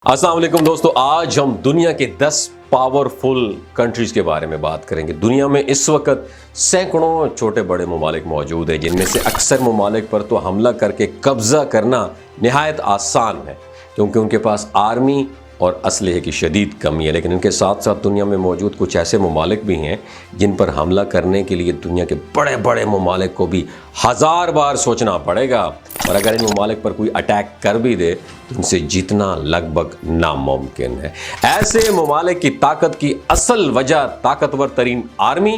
अस्सलाम वालेकुम दोस्तों, आज हम दुनिया के 10 पावरफुल कंट्रीज के बारे में बात करेंगे। दुनिया में इस वक्त सैकड़ों छोटे बड़े ममालिक मौजूद हैं, जिनमें से अक्सर ममालिक पर तो हमला करके कब्जा करना निहायत आसान है क्योंकि उनके पास आर्मी और असलहे की शदीद कमी है। लेकिन इनके साथ साथ दुनिया में मौजूद कुछ ऐसे ममालिक भी हैं जिन पर हमला करने के लिए दुनिया के बड़े बड़े ममालिक को भी 1000 बार सोचना पड़ेगा, और अगर इन ममालिक पर कोई अटैक कर भी दे तो उनसे जीतना लगभग नामुमकिन है। ऐसे ममालिक की ताकत की असल वजह ताकतवर तरीन आर्मी,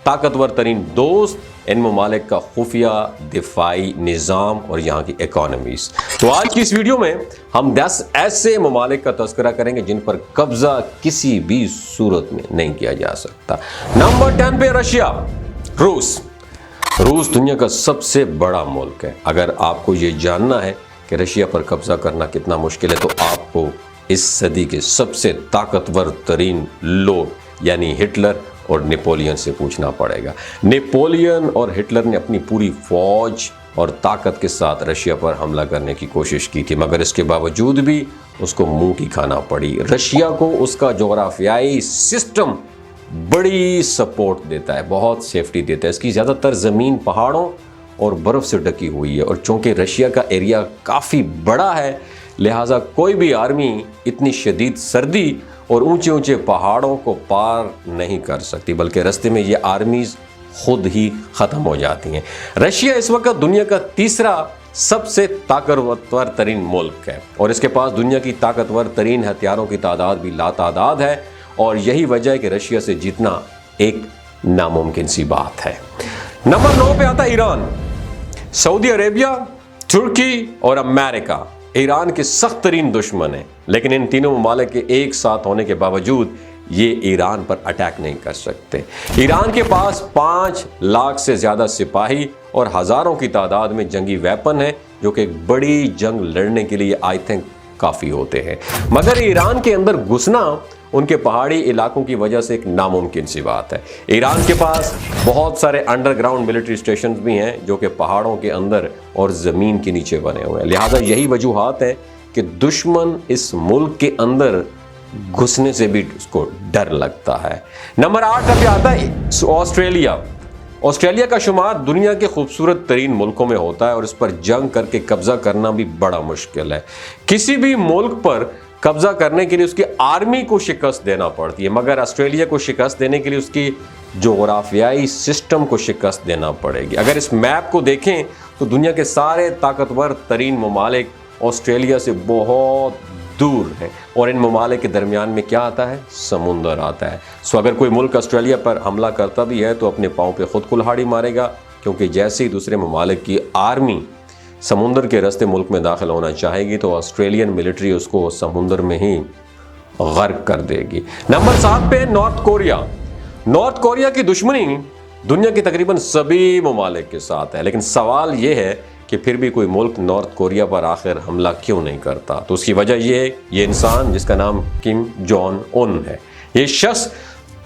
ताकतवर तरीन दोस्त, इन ममालिक का खुफिया दिफाई निज़ाम और यहाँ की इकॉनमीज। तो आज की इस वीडियो में हम 10 ऐसे ममालिक का तज़किरा करेंगे जिन पर कब्जा किसी भी सूरत में नहीं किया जा सकता। नंबर 10 पे रशिया, रूस दुनिया का सबसे बड़ा मुल्क है। अगर आपको ये जानना है कि रशिया पर कब्जा करना कितना मुश्किल है तो आपको इस सदी के सबसे ताकतवर तरीन लोग यानी हिटलर और नेपोलियन से पूछना पड़ेगा। नेपोलियन और हिटलर ने अपनी पूरी फौज और ताकत के साथ रशिया पर हमला करने की कोशिश की थी, मगर इसके बावजूद भी उसको मुंह की खाना पड़ी। रशिया को उसका जोग्राफियाई सिस्टम बड़ी सपोर्ट देता है, बहुत सेफ्टी देता है। इसकी ज़्यादातर ज़मीन पहाड़ों और बर्फ़ से ढकी हुई है, और चूँकि रशिया का एरिया काफ़ी बड़ा है लिहाजा कोई भी आर्मी इतनी शदीद सर्दी और ऊंचे ऊंचे पहाड़ों को पार नहीं कर सकती, बल्कि रास्ते में ये आर्मीज़ खुद ही ख़त्म हो जाती हैं। रशिया इस वक्त दुनिया का तीसरा सबसे ताकतवर तरीन मुल्क है, और इसके पास दुनिया की ताकतवर तरीन हथियारों की तादाद भी लातादाद है, और यही वजह है कि रशिया से जीतना एक नामुमकिन सी बात है। नंबर 9 पे आता है ईरान। सऊदी अरेबिया, तुर्की और अमेरिका ईरान के सख्त तरीन दुश्मन हैं, लेकिन इन तीनों ममालिक के एक साथ होने के बावजूद ये ईरान पर अटैक नहीं कर सकते। ईरान के पास 5 लाख से ज़्यादा सिपाही और हज़ारों की तादाद में जंगी वेपन है, जो कि एक बड़ी जंग लड़ने के लिए आई थिंक काफ़ी होते हैं। मगर ईरान के अंदर घुसना उनके पहाड़ी इलाकों की वजह से एक नामुमकिन सी बात है। ईरान के पास बहुत सारे अंडरग्राउंड मिलिट्री स्टेशन भी हैं जो कि पहाड़ों के अंदर और ज़मीन के नीचे बने हुए हैं। लिहाजा यही वजूहात है कि दुश्मन इस मुल्क के अंदर घुसने से भी उसको डर लगता है। नंबर 8 पे आता है ऑस्ट्रेलिया का शुमार दुनिया के खूबसूरत तरीन मुल्कों में होता है, और इस पर जंग करके कब्जा करना भी बड़ा मुश्किल है। किसी भी मुल्क पर कब्जा करने के लिए उसकी आर्मी को शिकस्त देना पड़ती है, मगर ऑस्ट्रेलिया को शिकस्त देने के लिए उसकी जोग्राफियाई सिस्टम को शिकस्त देना पड़ेगी। अगर इस मैप को देखें तो दुनिया के सारे ताकतवर तरीन ममालिक ऑस्ट्रेलिया से बहुत दूर हैं, और इन ममालिक के दरमियान में क्या आता है? समुंदर आता है। सो अगर कोई मुल्क ऑस्ट्रेलिया पर हमला करता भी है तो अपने पाँव पे खुद कुल्हाड़ी मारेगा, क्योंकि जैसे ही दूसरे ममालिक की आर्मी समुंदर के रास्ते मुल्क में दाखिल होना चाहेगी तो ऑस्ट्रेलियन मिलिट्री उसको समुंदर में ही गर्क कर देगी। नंबर 7 पे नॉर्थ कोरिया की दुश्मनी दुनिया के तकरीबन सभी ममालिक के साथ है, लेकिन सवाल ये है कि फिर भी कोई मुल्क नॉर्थ कोरिया पर आखिर हमला क्यों नहीं करता? तो उसकी वजह ये है, ये इंसान जिसका नाम किम जोंग उन है, ये शख्स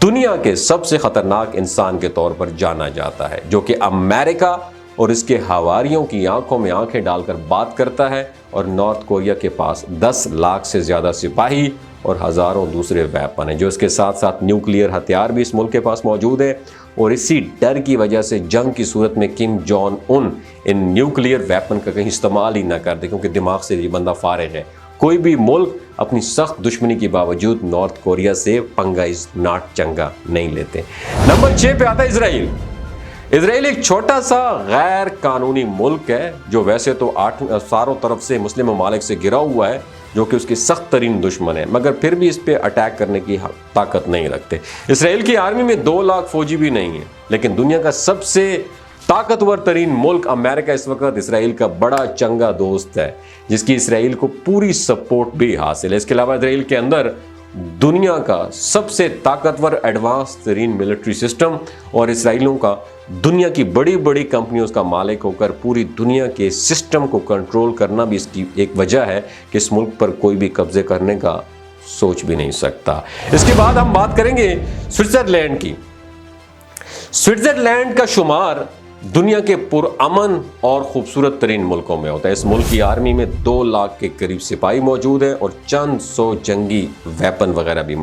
दुनिया के सबसे ख़तरनाक इंसान के तौर पर जाना जाता है, जो कि अमेरिका और इसके हवारियों की आंखों में आंखें डालकर बात करता है। और नॉर्थ कोरिया के पास 10 लाख से ज़्यादा सिपाही और हज़ारों दूसरे वेपन हैं, जो इसके साथ साथ न्यूक्लियर हथियार भी इस मुल्क के पास मौजूद है। और इसी डर की वजह से जंग की सूरत में Kim Jong Un in nuclear weapon का कहीं इस्तेमाल ही ना कर दे, क्योंकि दिमाग से ये बंदा फारिग है। कोई भी मुल्क अपनी सख्त दुश्मनी के बावजूद नॉर्थ कोरिया से पंगा इस नाट चंगा नहीं लेते। नंबर 6 पे आता है इजराइल एक छोटा सा गैर कानूनी मुल्क है, जो वैसे तो चारों तरफ से मुस्लिम ममालिक से घिरा हुआ है, जो कि उसकी सख्त तरीन दुश्मन है, मगर फिर भी इस पे अटैक करने की ताकत नहीं रखते। इसराइल की आर्मी में 2 लाख फौजी भी नहीं है, लेकिन दुनिया का सबसे ताकतवर तरीन मुल्क अमेरिका इस वक्त इसराइल का बड़ा चंगा दोस्त है, जिसकी इसराइल को पूरी सपोर्ट भी हासिल है। इसके अलावा इसराइल के अंदर दुनिया का सबसे ताकतवर एडवांस तरीन मिलिट्री सिस्टम, और इसराइलियों का दुनिया की बड़ी बड़ी कंपनियों का मालिक होकर पूरी दुनिया के सिस्टम को कंट्रोल करना भी इसकी एक वजह है कि इस मुल्क पर कोई भी कब्जे करने का सोच भी नहीं सकता। इसके बाद हम बात करेंगे स्विट्जरलैंड की। स्विट्जरलैंड का शुमार दुनिया के पुरअमन और खूबसूरत तरीन मुल्कों में होता है। इस मुल्क की आर्मी में 2 लाख के करीब सिपाही मौजूद हैं और चंद सौ जंगी वेपन वगैरह भी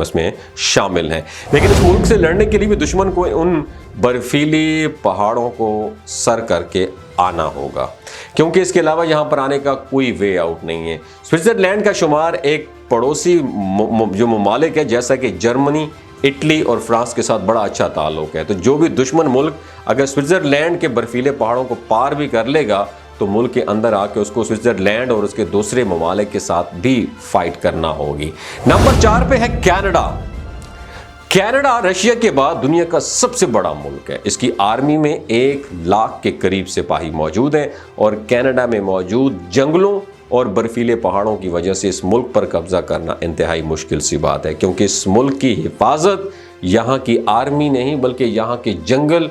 इसमें शामिल हैं। लेकिन इस मुल्क से लड़ने के लिए भी दुश्मन को उन बर्फीली पहाड़ों को सर करके आना होगा, क्योंकि इसके अलावा यहाँ पर आने का कोई वे आउट नहीं है। स्विट्ज़रलैंड का शुमार एक पड़ोसी जो ममालिक है, जैसा कि जर्मनी, इटली और फ्रांस के साथ बड़ा अच्छा ताल्लुक है। तो जो भी दुश्मन मुल्क अगर स्विट्ज़रलैंड के बर्फीले पहाड़ों को पार भी कर लेगा तो मुल्क के अंदर आके उसको स्विट्ज़रलैंड और उसके दूसरे ममालिक के साथ भी फाइट करना होगी। नंबर 4 पे है कनाडा। कनाडा रशिया के बाद दुनिया का सबसे बड़ा मुल्क है। इसकी आर्मी में 1 लाख के करीब सिपाही मौजूद हैं और कनाडा में मौजूद जंगलों और बर्फीले पहाड़ों की वजह से इस मुल्क पर कब्जा करना इंतहाई मुश्किल सी बात है, क्योंकि इस मुल्क की हिफाजत यहाँ की आर्मी नहीं बल्कि यहाँ के जंगल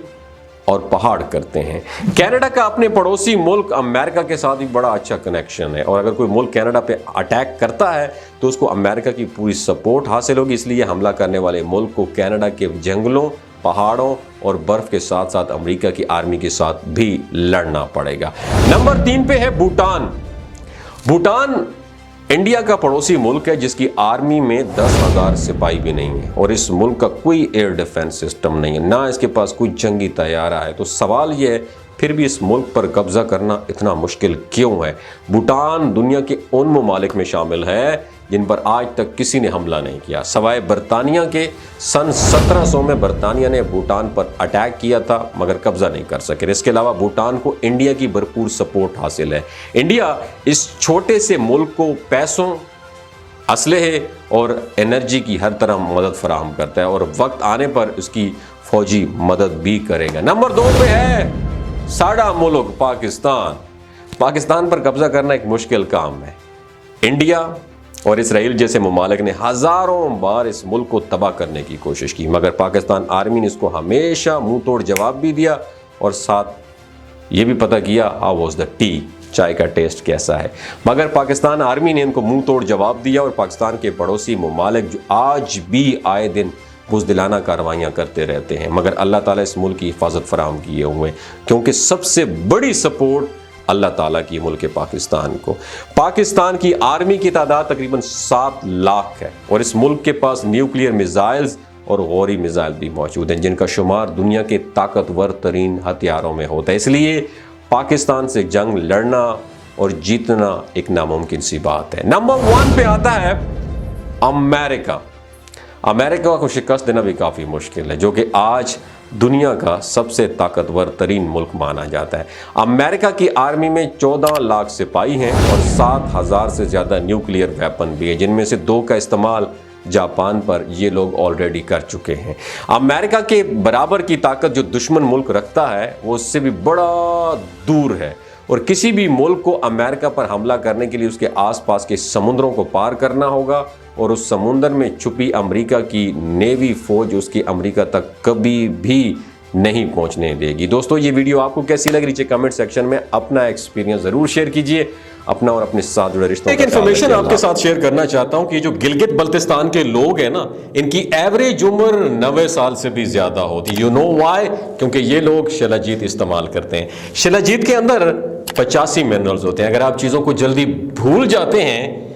और पहाड़ करते हैं। कनाडा का अपने पड़ोसी मुल्क अमेरिका के साथ भी बड़ा अच्छा कनेक्शन है और अगर कोई मुल्क कनाडा पे अटैक करता है तो उसको अमेरिका की पूरी सपोर्ट हासिल होगी। इसलिए हमला करने वाले मुल्क को कनाडा के जंगलों, पहाड़ों और बर्फ के साथ साथ अमेरिका की आर्मी के साथ भी लड़ना पड़ेगा। नंबर 3 पे है भूटान। भूटान इंडिया का पड़ोसी मुल्क है जिसकी आर्मी में 10,000 सिपाही भी नहीं है और इस मुल्क का कोई एयर डिफेंस सिस्टम नहीं है, ना इसके पास कोई जंगी तैयारा है। तो सवाल यह है फिर भी इस मुल्क पर कब्जा करना इतना मुश्किल क्यों है? भूटान दुनिया के उन ममालिक में शामिल है जिन पर आज तक किसी ने हमला नहीं किया, सवाए बरतानिया के। सन 1700 में बरतानिया ने भूटान पर अटैक किया था मगर कब्जा नहीं कर सके। इसके अलावा भूटान को इंडिया की भरपूर सपोर्ट हासिल है। इंडिया इस छोटे से मुल्क को पैसों, असलहे और एनर्जी की हर तरह मदद फराहम करता है और वक्त आने पर उसकी फौजी मदद भी करेगा। नंबर 2 पे है साडा मुल्क पाकिस्तान। पाकिस्तान पर कब्जा करना एक मुश्किल काम है। इंडिया और इसराइल जैसे ममालिक ने हज़ारों बार इस मुल्क को तबाह करने की कोशिश की मगर पाकिस्तान आर्मी ने इसको हमेशा मुंह तोड़ जवाब भी दिया और साथ ये भी पता किया हाउ वाज द टी, चाय का टेस्ट कैसा है। मगर पाकिस्तान आर्मी ने इनको मुंह तोड़ जवाब दिया और पाकिस्तान के पड़ोसी ममालिक जो आज भी आए दिन बुज़दिलाना कार्रवाइयाँ करते रहते हैं मगर अल्लाह ताला इस मुल्क की हिफाजत फराहम किए हुए हैं, क्योंकि सबसे बड़ी सपोर्ट अल्लाह ताला की मुल्क पाकिस्तान को। पाकिस्तान की आर्मी की तादाद तकरीबन 7 लाख है और इस मुल्क के पास न्यूक्लियर मिसाइल्स और गौरी मिसाइल भी मौजूद हैं जिनका शुमार दुनिया के ताकतवर तरीन हथियारों में होता है। इसलिए पाकिस्तान से जंग लड़ना और जीतना एक नामुमकिन सी बात है। नंबर 1 पे आता है अमेरिका। अमेरिका को शिकस्त देना भी काफ़ी मुश्किल है, जो कि आज दुनिया का सबसे ताकतवर तरीन मुल्क माना जाता है। अमेरिका की आर्मी में 14 लाख सिपाही हैं और 7,000 से ज़्यादा न्यूक्लियर वेपन भी हैं, जिनमें से 2 का इस्तेमाल जापान पर ये लोग ऑलरेडी कर चुके हैं। अमेरिका के बराबर की ताकत जो दुश्मन मुल्क रखता है वो उससे भी बड़ा दूर है और किसी भी मुल्क को अमेरिका पर हमला करने के लिए उसके आसपास के समुद्रों को पार करना होगा और उस समुंदर में छुपी अमेरिका की नेवी फौज उसकी अमेरिका तक कभी भी नहीं पहुंचने देगी। दोस्तों, ये वीडियो आपको कैसी लग रही है कमेंट सेक्शन में अपना एक्सपीरियंस ज़रूर शेयर कीजिए। अपना और अपने साथ जुड़े रिश्तों एक इन्फॉर्मेशन आपके साथ शेयर करना चाहता हूं कि जो गिलगित बल्तिस्तान के लोग हैं ना, इनकी एवरेज उम्र 90 साल से भी ज्यादा होती है। You know why? क्योंकि ये लोग शिलाजीत इस्तेमाल करते हैं। शिलाजीत के अंदर 85 मिनरल्स होते हैं। अगर आप चीज़ों को जल्दी भूल जाते हैं,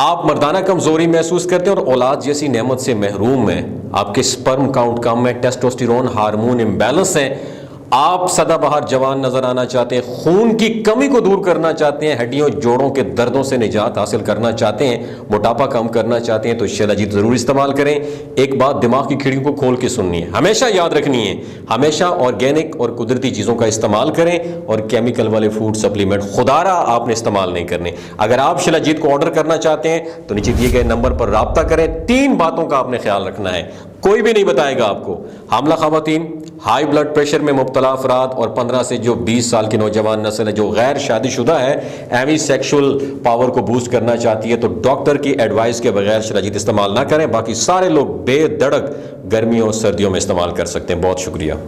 आप मर्दाना कमजोरी महसूस करते हैं और औलाद जैसी नेमत से महरूम हैं, आपके स्पर्म काउंट कम है, टेस्टोस्टेरोन हार्मोन इम्बैलेंस है, आप सदाबहार जवान नजर आना चाहते हैं, खून की कमी को दूर करना चाहते हैं, हड्डियों जोड़ों के दर्दों से निजात हासिल करना चाहते हैं, मोटापा कम करना चाहते हैं, तो शिलाजीत जरूर इस्तेमाल करें। एक बात दिमाग की खिड़की को खोल के सुननी है, हमेशा याद रखनी है, हमेशा ऑर्गेनिक और कुदरती चीज़ों का इस्तेमाल करें और केमिकल वाले फूड सप्लीमेंट खुदारा आपने इस्तेमाल नहीं करने। अगर आप शिलाजीत को ऑर्डर करना चाहते हैं तो नीचे दिए गए नंबर पर राब्ता करें। 3 बातों का आपने ख्याल रखना है, कोई भी नहीं बताएगा आपको। हामला ख़वातीन, हाई ब्लड प्रेशर में मुब्तला अफराद और 15 से जो 20 साल की नौजवान नस्ल है जो गैर शादीशुदा है, एवी सेक्शुअल पावर को बूस्ट करना चाहती है, तो डॉक्टर की एडवाइस के बगैर शिलाजीत इस्तेमाल ना करें। बाकी सारे लोग बेधड़क गर्मियों और सर्दियों में इस्तेमाल कर सकते हैं। बहुत शुक्रिया।